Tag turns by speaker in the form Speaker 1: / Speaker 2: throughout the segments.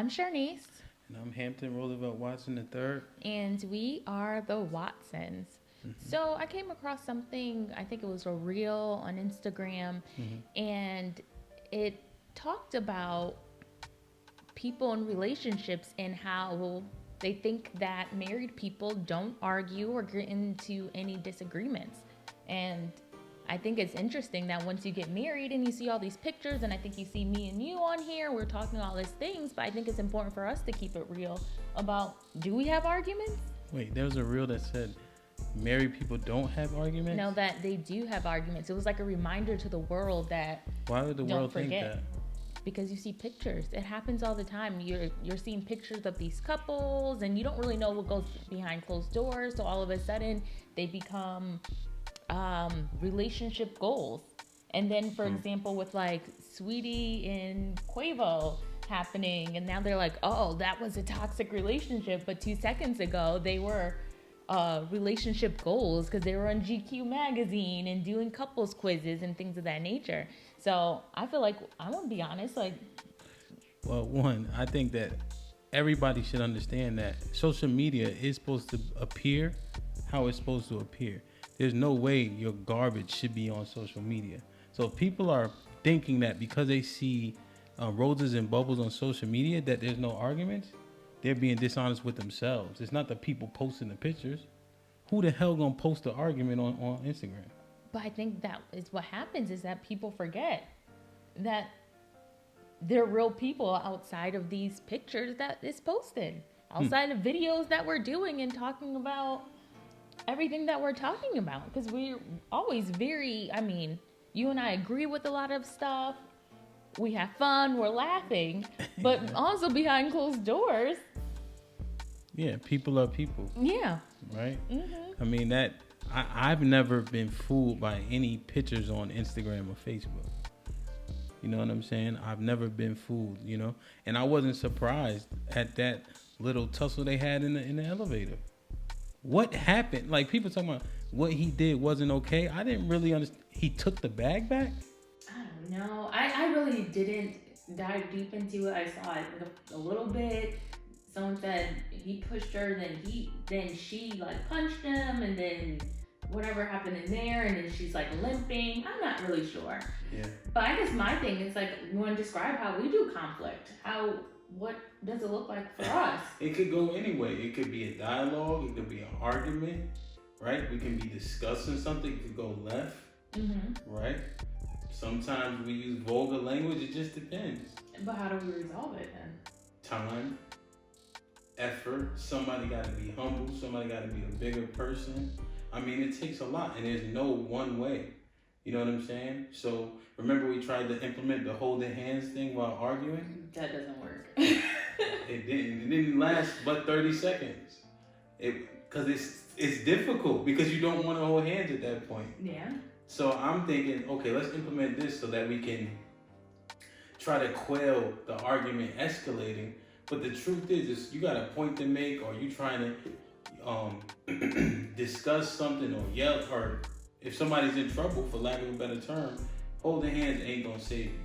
Speaker 1: I'm Sharnice,
Speaker 2: And I'm Hampton Roosevelt Watson III.
Speaker 1: and we are the Watsons. So I came across something, I think it was a reel on Instagram, and it talked about people in relationships and how they think that married people don't argue or get into any disagreements. And I think it's interesting that once you get married and you see all these pictures, and I think you see me and you on here, we're talking all these things, but I think it's important for us to keep it real about, do we have arguments?
Speaker 2: Wait, there was a reel that said married people don't have arguments?
Speaker 1: No, that they do have arguments. It was like a reminder to the world that
Speaker 2: Why would the
Speaker 1: don't
Speaker 2: world think
Speaker 1: forget.
Speaker 2: that?
Speaker 1: Because you see pictures. It happens all the time. You're seeing pictures of these couples and you don't really know what goes behind closed doors. So all of a sudden they become relationship goals. And then for example with like Sweetie and Quavo happening, and now they're like, oh, that was a toxic relationship, but 2 seconds ago they were relationship goals because they were on GQ magazine and doing couples quizzes and things of that nature. So I feel like, I want to be honest, like,
Speaker 2: Well, one, I think that everybody should understand that social media is supposed to appear how it's supposed to appear. There's no way your garbage should be on social media. So if people are thinking that because they see roses and bubbles on social media that there's no arguments, they're being dishonest with themselves. It's not the people posting the pictures. Who the hell gonna post the argument on Instagram?
Speaker 1: but I think that is what happens, is that people forget that they're real people outside of these pictures that is posted, outside of videos that we're doing and talking about everything that we're talking about. Because we're always very, I mean, you and I agree with a lot of stuff. We have fun, we're laughing, but also behind closed doors.
Speaker 2: Yeah, people are people,
Speaker 1: Yeah.
Speaker 2: right? I mean, that I've never been fooled by any pictures on Instagram or Facebook. You know what I'm saying? I've never been fooled, you know? And I wasn't surprised at that little tussle they had in the elevator. What happened? Like, people talking about what he did wasn't okay. I didn't really understand. He took the bag back?
Speaker 1: I don't know. I really didn't dive deep into it. I saw it a little bit. Someone said he pushed her, then she like punched him, and then whatever happened in there, and then she's like limping. I'm not really sure.
Speaker 2: Yeah.
Speaker 1: But I guess my thing is like, you want to describe how we do conflict? What does it look like for us?
Speaker 2: It could go anyway. It could be a dialogue. It could be an argument, right? We can be discussing something. It could go left, right? Sometimes we use vulgar language. It just depends.
Speaker 1: But how do we resolve it then?
Speaker 2: Time, effort. Somebody got to be humble. Somebody got to be a bigger person. I mean, it takes a lot, and there's no one way. You know what I'm saying? So remember we tried to implement the holding hands thing while arguing?
Speaker 1: That doesn't work.
Speaker 2: It didn't last but 30 seconds. Because it's difficult because you don't want to hold hands at that point.
Speaker 1: Yeah.
Speaker 2: So I'm thinking, okay, let's implement this so that we can try to quell the argument escalating. But the truth is you got a point to make, or you trying to discuss something or yell, or if somebody's in trouble, for lack of a better term, holding hands ain't gonna save you.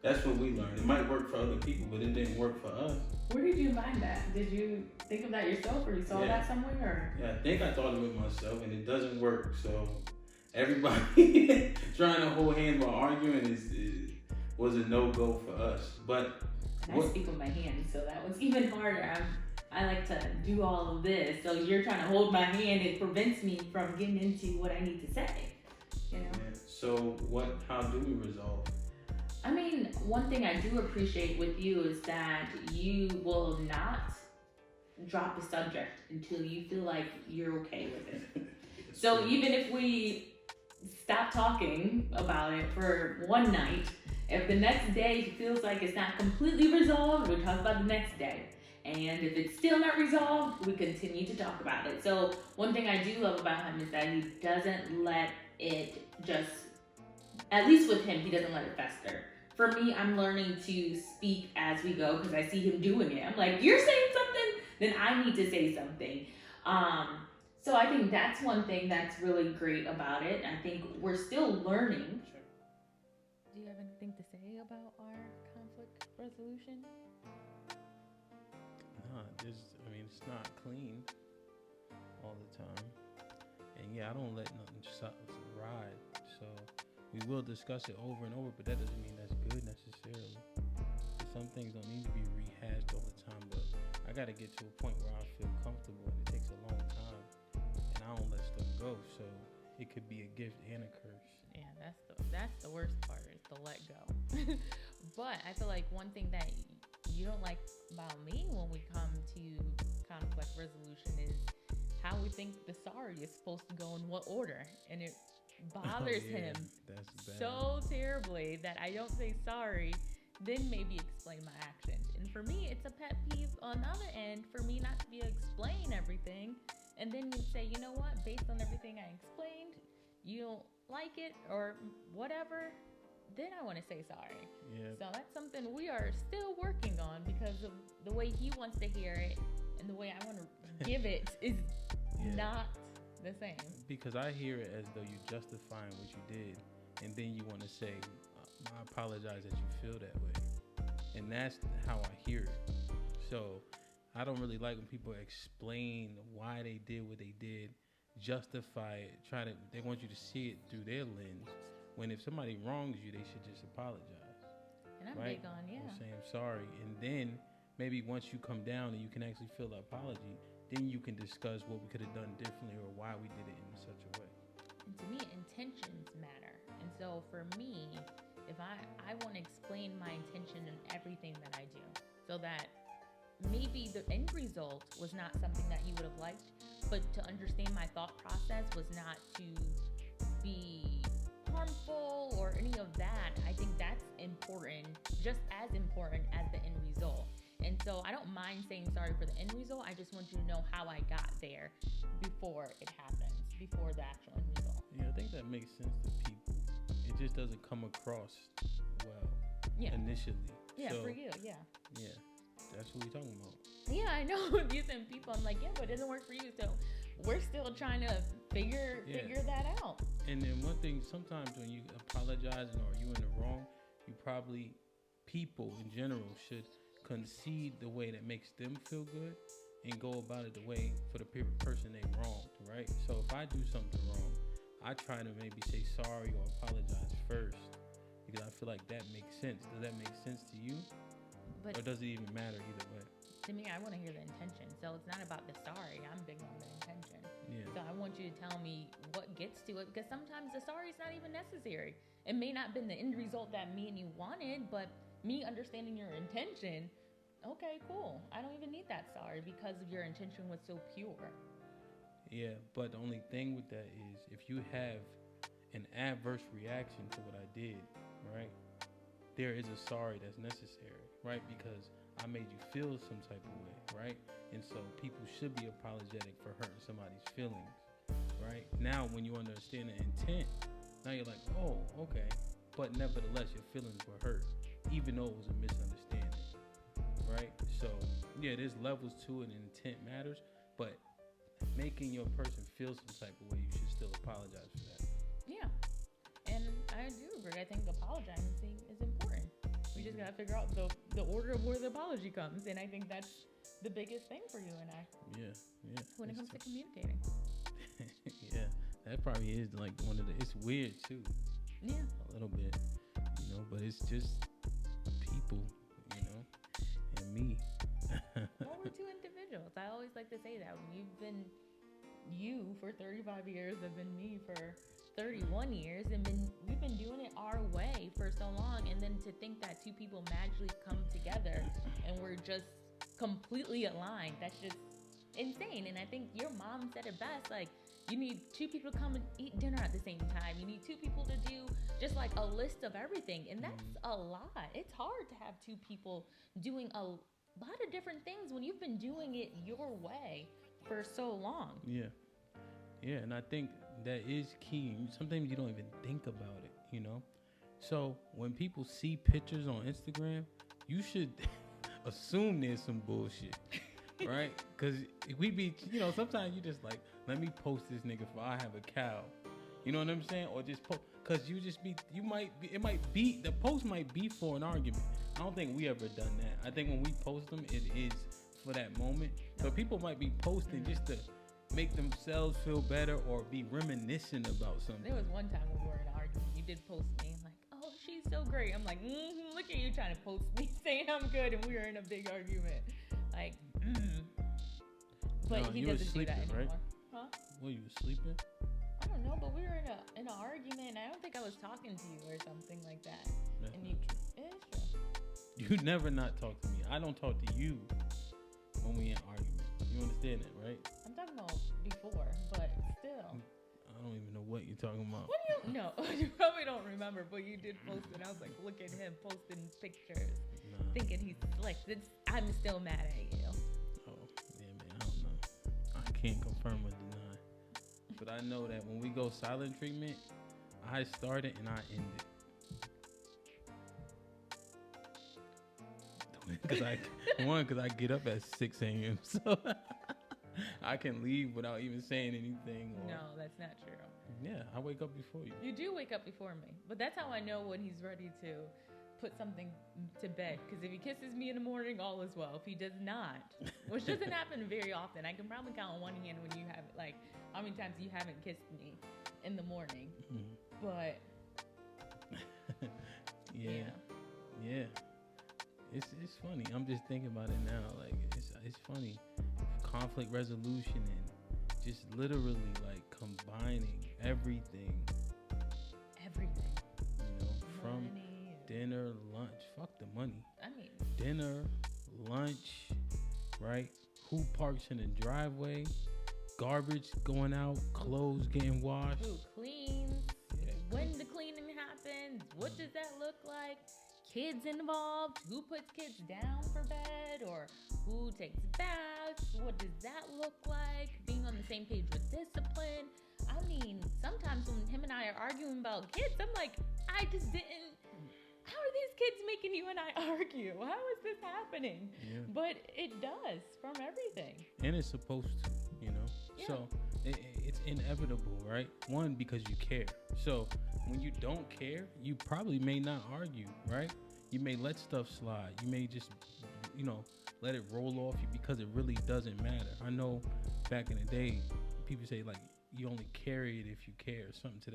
Speaker 2: That's what we learned. It might work for other people, but it didn't work for us.
Speaker 1: Where did you find that? Did you think of that yourself, or you saw that somewhere? Or?
Speaker 2: Yeah, I think I thought of it myself, and it doesn't work. So everybody trying to hold hands while arguing was a no-go for us. But
Speaker 1: and I speak with my hands, so that was even harder. I like to do all of this, so you're trying to hold my hand. It prevents me from getting into what I need to say. You know.
Speaker 2: Yeah. So how do we resolve?
Speaker 1: I mean, one thing I do appreciate with you is that you will not drop the subject until you feel like you're okay with it. So true. Even if we stop talking about it for one night, if the next day feels like it's not completely resolved, we talk about the next day. And if it's still not resolved, we continue to talk about it. So one thing I do love about him is that he doesn't let it just, at least with him, he doesn't let it fester. For me, I'm learning to speak as we go because I see him doing it. I'm like, you're saying something? Then I need to say something. So I think that's one thing that's really great about it. I think we're still learning. Do you have anything to say about our conflict resolution?
Speaker 2: it's not clean all the time. And yeah, I don't let nothing ride. So we will discuss it over and over, but that doesn't mean that's good necessarily. Some things don't need to be rehashed all the time, but I got to get to a point where I feel comfortable, and it takes a long time, and I don't let stuff go. So it could be a gift and a curse.
Speaker 1: Yeah, that's the worst part, is to let go. But I feel like one thing that you don't like about me when we come to conflict resolution is how we think the sorry is supposed to go in what order, and it bothers him so terribly that I don't say sorry, then maybe explain my actions. And for me, it's a pet peeve on the other end for me not to be able to explain everything, and then you say, you know what, based on everything I explained, you don't like it or whatever, then I want to say sorry.
Speaker 2: Yeah.
Speaker 1: So that's something we are still working on, because of the way he wants to hear it and the way I want to give it is not the same. Because
Speaker 2: I hear it as though you're justifying what you did, and then you want to say, I apologize that you feel that way. And that's how I hear it. So I don't really like when people explain why they did what they did, justify it, they want you to see it through their lens, when if somebody wrongs you, they should just apologize.
Speaker 1: And I'm
Speaker 2: right?
Speaker 1: big on, yeah.
Speaker 2: Or saying sorry. And then maybe once you come down and you can actually feel the apology, then you can discuss what we could have done differently or why we did it in such a way.
Speaker 1: And to me, intentions matter. And so for me, if I want to explain my intention in everything that I do, so that maybe the end result was not something that you would have liked, but to understand my thought process was not to be harmful or any of that. I think that's important, just as important as the end result. And so I don't mind saying sorry for the end result. I just want you to know how I got there before it happens, before the actual end result.
Speaker 2: Yeah, I think that makes sense to people. It just doesn't come across well initially.
Speaker 1: Yeah,
Speaker 2: so,
Speaker 1: for you, yeah.
Speaker 2: Yeah, that's what we're talking about.
Speaker 1: Yeah, I know with you and people, I'm like, yeah, but it doesn't work for you. So we're still trying to figure that out.
Speaker 2: And then one thing, sometimes when you apologizing or you in the wrong, people in general should concede the way that makes them feel good and go about it the way for the person they wronged, right? So if I do something wrong, I try to maybe say sorry or apologize first, because I feel like that makes sense. Does that make sense to you? Or does it even matter either way?
Speaker 1: To me, I want to hear the intention. So it's not about the sorry. I'm big on the intention.
Speaker 2: Yeah.
Speaker 1: So I want you to tell me what gets to it, because sometimes the sorry is not even necessary. It may not have been the end result that me and you wanted, but me understanding your intention, okay, cool. I don't even need that sorry because your intention was so pure.
Speaker 2: Yeah, but the only thing with that is if you have an adverse reaction to what I did, right? There is a sorry that's necessary, right? Because I made you feel some type of way, right? And so people should be apologetic for hurting somebody's feelings, right? Now, when you understand the intent, now you're like, oh, okay. But nevertheless, your feelings were hurt, even though it was a misunderstanding, right? So, yeah, there's levels to it, and intent matters, but making your person feel some type of way, you should still apologize for that.
Speaker 1: Yeah, and I do agree. I think apologizing is important. We just gotta figure out the order of where the apology comes, and I think that's the biggest thing for you and I.
Speaker 2: Yeah.
Speaker 1: When it comes to communicating.
Speaker 2: Yeah, that probably is like one of the. It's weird too.
Speaker 1: Yeah.
Speaker 2: A little bit, but it's just people, and me.
Speaker 1: Well, we're two individuals. I always like to say that. You've been you for 35 years, I've been me for 31 years, and we've been doing it our way for so long, and then to think that two people magically come together and we're just completely aligned, that's just insane. And I think your mom said it best, like, you need two people to come and eat dinner at the same time. You need two people to do just like a list of everything, and that's a lot. It's hard to have two people doing a lot of different things when you've been doing it your way for so long. Yeah,
Speaker 2: and I think that is key. Sometimes you don't even think about it, So when people see pictures on Instagram, you should assume there's some bullshit, right? Because we be, sometimes you just like, let me post this nigga for I have a cow. You know what I'm saying? Or just post, because the post might be for an argument. I don't think we ever done that. I think when we post them, it is for that moment. But people might be posting just to make themselves feel better or be reminiscent about something.
Speaker 1: There was one time when we were in an argument. You did post me like, "Oh, she's so great." I'm like, look at you trying to post me saying I'm good, and we were in a big argument. Like, But
Speaker 2: No,
Speaker 1: he
Speaker 2: you was
Speaker 1: doesn't do that
Speaker 2: sleeping,
Speaker 1: anymore.
Speaker 2: right?
Speaker 1: Huh?
Speaker 2: Well, you was sleeping?
Speaker 1: I don't know, but we were in an argument, and I don't think I was talking to you or something like that.
Speaker 2: That's
Speaker 1: and
Speaker 2: not
Speaker 1: you,
Speaker 2: true.
Speaker 1: it is true.
Speaker 2: You never not talk to me. I don't talk to you when we in argument. You understand that, right?
Speaker 1: I'm talking about before, but still.
Speaker 2: I don't even know what you're talking about.
Speaker 1: What do you? No, you probably don't remember, but you did post it. I was like, look at him posting pictures, thinking he's slick. I'm still mad at you.
Speaker 2: Oh, yeah, man, I don't know. I can't confirm or deny. But I know that when we go silent treatment, I start it and I end it. Because I get up at 6 a.m. So I can leave without even saying anything.
Speaker 1: No, that's not true.
Speaker 2: Yeah, I wake up before you.
Speaker 1: You do wake up before me, but that's how I know when he's ready to put something to bed. Because if he kisses me in the morning, all is well. If he does not, which doesn't happen very often, I can probably count on one hand when you have like how many times you haven't kissed me in the morning. Mm-hmm. But
Speaker 2: yeah. It's funny. I'm just thinking about it now. Like it's funny. Conflict resolution and just literally like combining everything.
Speaker 1: Everything.
Speaker 2: You know, from dinner, lunch. Fuck the money.
Speaker 1: I mean,
Speaker 2: dinner, lunch, right? Who parks in the driveway? Garbage going out, clothes getting washed.
Speaker 1: Who cleans? Yeah. When the cleaning happens? What does that look like? Kids involved? Who puts kids down for bed? Or who takes baths? What does that look like? Being on the same page with discipline. I mean, sometimes when him and I are arguing about kids, I'm like, I just didn't. How are these kids making you and I argue? How is this happening? Yeah. But it does from everything.
Speaker 2: And it's supposed to, you know? Yeah. So it's inevitable, right? One, because you care. So when you don't care, you probably may not argue, right? You may let stuff slide. You may just, you know, let it roll off you because it really doesn't matter. I know back in the day, people say like, you only carry it if you care, something to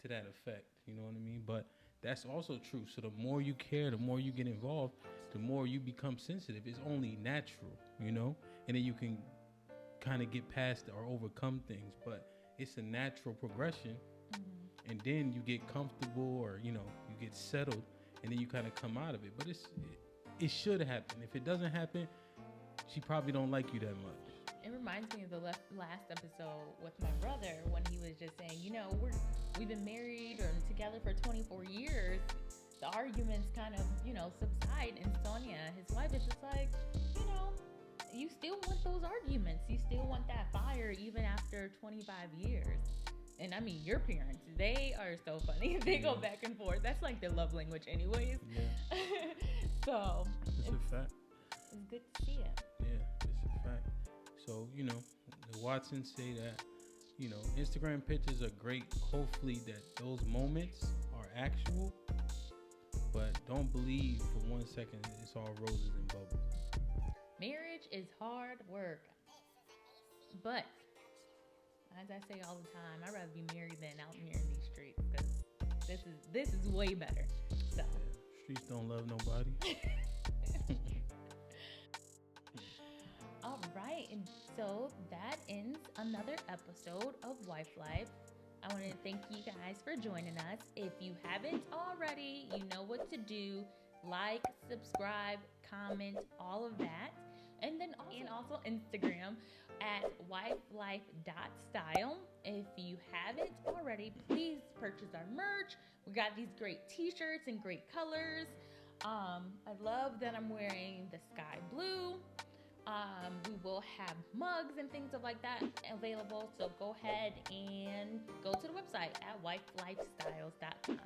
Speaker 2: that effect. You know what I mean? But that's also true. So the more you care, the more you get involved, the more you become sensitive. It's only natural, you know? And then you can kind of get past or overcome things. But it's a natural progression. Mm-hmm. And then you get comfortable or, you know, you get settled and then you kind of come out of it. But it should happen. If it doesn't happen, she probably don't like you that much.
Speaker 1: It reminds me of the last episode with my brother when he was just saying, you know, we've been married or together for 24 years. The arguments kind of, you know, subside. And Sonia, his wife, is just like, you know, you still want those arguments. You still want that fire even after 25 years. And I mean, your parents, they are so funny. They go back and forth. That's like their love language anyways. Yeah. So.
Speaker 2: It's a fact.
Speaker 1: It's good to see it.
Speaker 2: Yeah, it's a fact. So, you know, the Watsons say that, you know, Instagram pictures are great. Hopefully that those moments are actual. But don't believe for 1 second it's all roses and bubbles.
Speaker 1: Marriage is hard work. But, as I say all the time, I'd rather be married than out here in these streets. Because this is way better. So.
Speaker 2: Yeah, streets don't love nobody.
Speaker 1: All right, and so that ends another episode of Wife Life. I want to thank you guys for joining us. If you haven't already, you know what to do. Like, subscribe, comment, all of that. And then also Instagram at wifelife.style. If you haven't already, please purchase our merch. We got these great t-shirts in great colors. I love that I'm wearing the sky blue. We will have mugs and things like that available. So go ahead and go to the website at wifelifestyles.com.